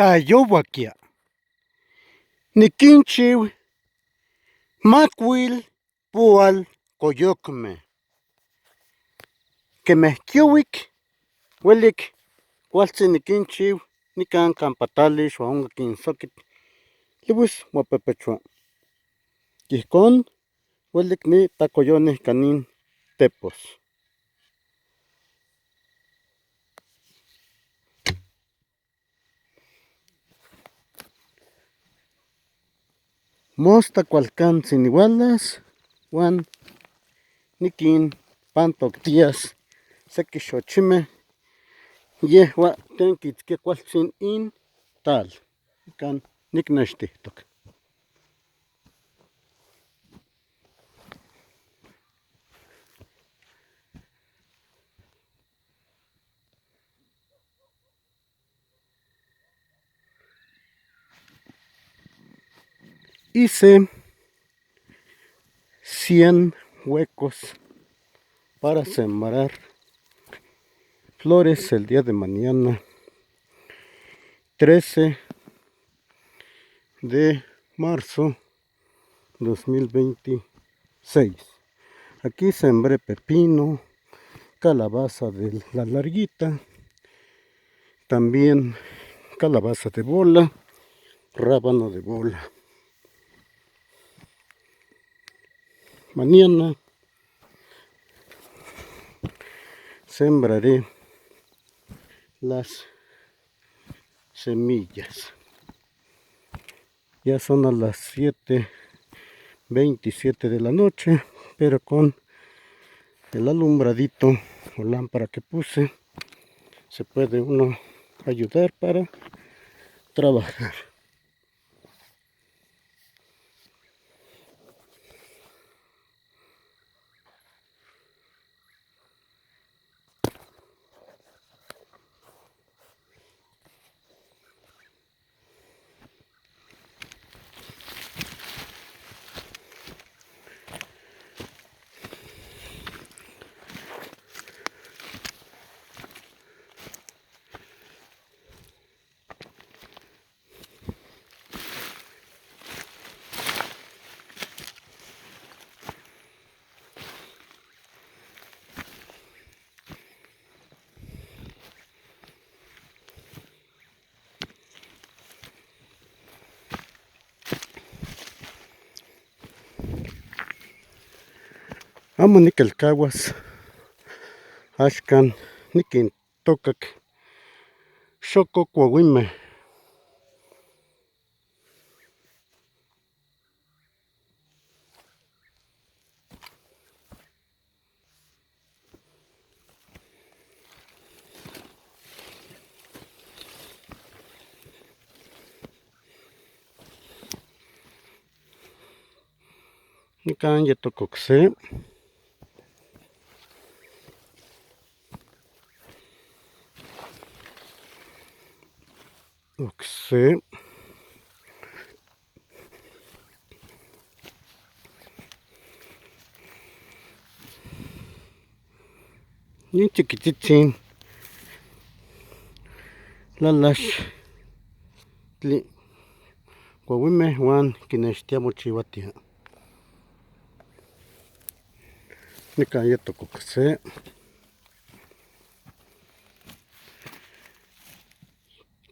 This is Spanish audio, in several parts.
tayowakia. Nikinchiw macuil pual coyocme. Quemeh kiuic uelic cualtzin nikinchiw nican campa tali xuahonca quinsoquit liuis mopepechoa. Ihcon uelic nitacoyonih canin tepos. Mosta cualcantzin niualas uan niquinpantoctias sequi xochimeh yehua tlen quitzquia cualtzin intal nican nicnextihtoc. Hice 100 huecos para sembrar flores el día de mañana, 13 de marzo 2026. Aquí sembré pepino, calabaza de la larguita, también calabaza de bola, rábano de bola. Mañana sembraré las semillas. Ya son a las 7:27 de la noche, pero con el alumbradito o lámpara que puse se puede uno ayudar para trabajar. Amo niquelcahuas axcan niquintocac xococuauimeh. Nican yetoc se ocse nin chiquitzitzin lalax tli cuauimeh uan quinextia mochiuatia. Nican yetoc ocse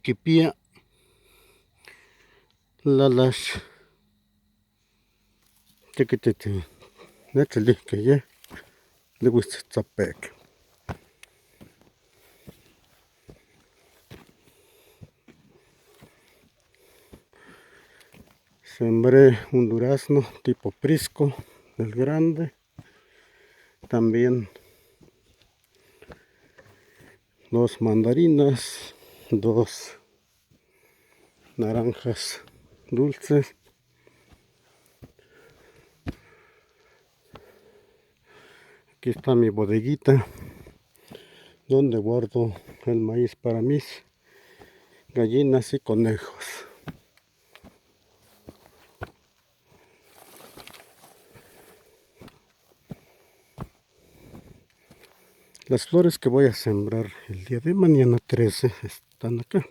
quipia lalax chiquitzitzin nechilihqueh yeh liuis tzapec. Sembré un durazno tipo prisco del grande, también 2 mandarinas, 2 naranjas dulces, aquí está mi bodeguita donde guardo el maíz para mis gallinas y conejos. Las flores que voy a sembrar el día de mañana 13 están acá.